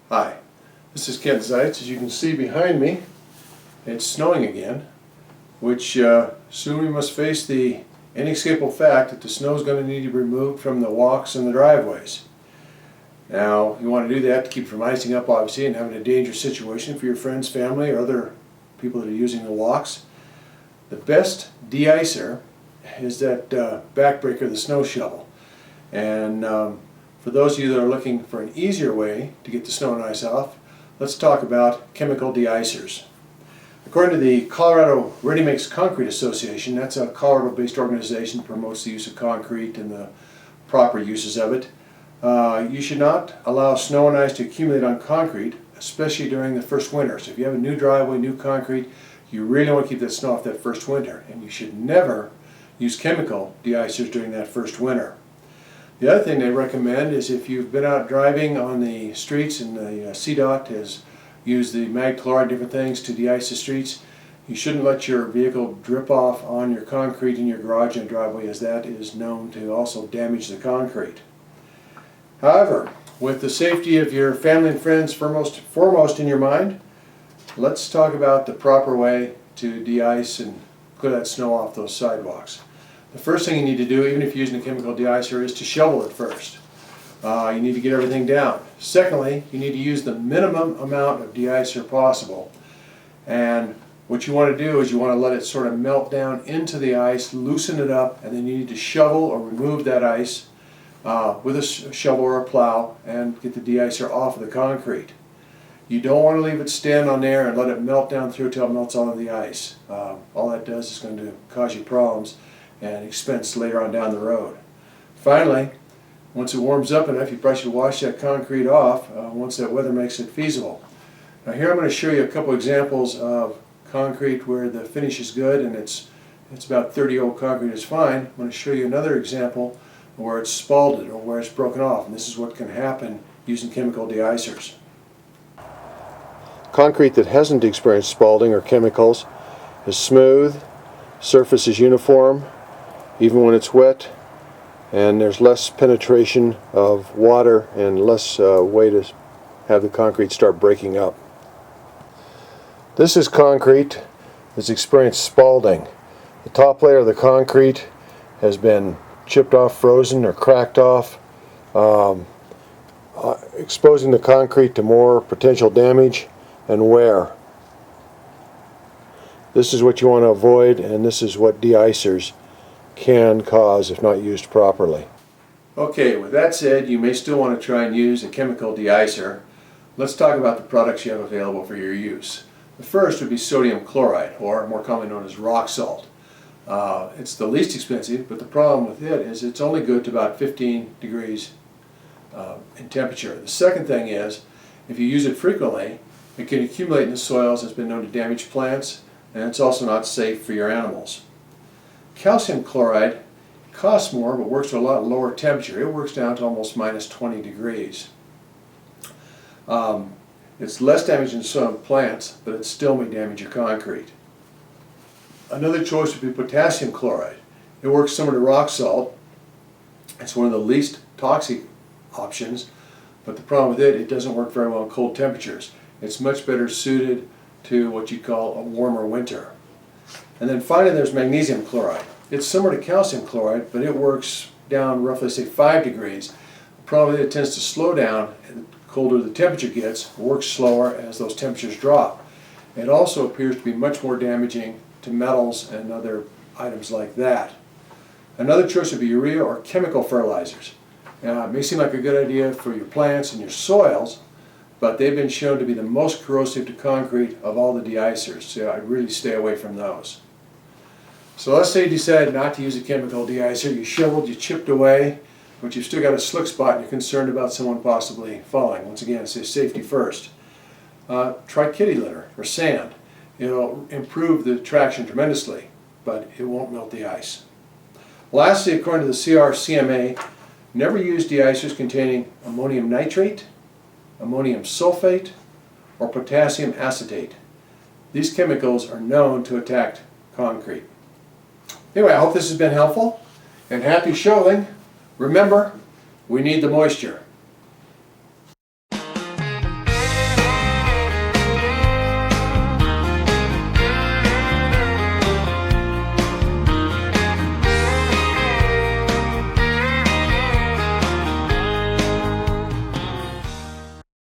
Hi, this is Ken Zeitz. As you can see behind me, it's snowing again, which soon we must face the inescapable fact that the snow is going to need to be removed from the walks and the driveways. Now, you want to do that to keep from icing up, obviously, and having a dangerous situation for your friends, family, or other people that are using the walks. The best de-icer is that backbreaker, the snow shovel. And for those of you that are looking for an easier way to get the snow and ice off, let's talk about chemical de-icers. According to the Colorado Ready Mix Concrete Association, that's a Colorado-based organization that promotes the use of concrete and the proper uses of it. You should not allow snow and ice to accumulate on concrete, especially during the first winter. So if you have a new driveway, new concrete, you really want to keep that snow off that first winter. And you should never use chemical de-icers during that first winter. The other thing they recommend is if you've been out driving on the streets and the CDOT has used the mag chloride, different things to de-ice the streets, you shouldn't let your vehicle drip off on your concrete in your garage and driveway, as that is known to also damage the concrete. However, with the safety of your family and friends foremost in your mind, let's talk about the proper way to de-ice and clear that snow off those sidewalks. The first thing you need to do, even if you're using a chemical de-icer, is to shovel it first. You need to get everything down. Secondly, you need to use the minimum amount of de-icer possible. And what you want to do is you want to let it sort of melt down into the ice, loosen it up, and then you need to shovel or remove that ice with a shovel or a plow and get the de-icer off of the concrete. You don't want to leave it stand on there and let it melt down through until it melts all of the ice. All that does is going to cause you problems and expense later on down the road. Finally, once it warms up enough, you probably should wash that concrete off once that weather makes it feasible. Now here I'm going to show you a couple examples of concrete where the finish is good and it's about 30-year-old concrete is fine. I'm going to show you another example where it's spalted or where it's broken off, and this is what can happen using chemical de-icers. Concrete that hasn't experienced spalting or chemicals is smooth, surface is uniform, even when it's wet, and there's less penetration of water and less way to have the concrete start breaking up. This is concrete that's experienced spalting. The top layer of the concrete has been chipped off, frozen, or cracked off, exposing the concrete to more potential damage and wear. This is what you want to avoid, and this is what de-icers can cause if not used properly. Okay, with that said, you may still want to try and use a chemical de-icer. Let's talk about the products you have available for your use. The first would be sodium chloride, or more commonly known as rock salt. It's the least expensive, but the problem with it is it's only good to about 15 degrees in temperature. The second thing is, if you use it frequently, it can accumulate in the soils. It's been known to damage plants, and it's also not safe for your animals. Calcium chloride costs more but works at a lot lower temperature. It works down to almost minus 20 degrees. It's less damaging to some plants, but it still may damage your concrete. Another choice would be potassium chloride. It works similar to rock salt. It's one of the least toxic options, but the problem with it doesn't work very well in cold temperatures. It's much better suited to what you call a warmer winter. And then finally there's magnesium chloride. It's similar to calcium chloride, but it works down roughly, say, 5 degrees. The problem is it tends to slow down, and the colder the temperature gets, works slower as those temperatures drop. It also appears to be much more damaging to metals and other items like that. Another choice would be urea or chemical fertilizers. It may seem like a good idea for your plants and your soils, but they've been shown to be the most corrosive to concrete of all the de-icers, so I'd really stay away from those. So let's say you decide not to use a chemical de-icer. You shoveled, you chipped away, but you've still got a slick spot and you're concerned about someone possibly falling. Once again, say safety first. Try kitty litter or sand. It'll improve the traction tremendously, but it won't melt the ice. Lastly, according to the CRCMA, never use de-icers containing ammonium nitrate, ammonium sulfate, or potassium acetate. These chemicals are known to attack concrete. Anyway, I hope this has been helpful, and happy shoveling. Remember, we need the moisture.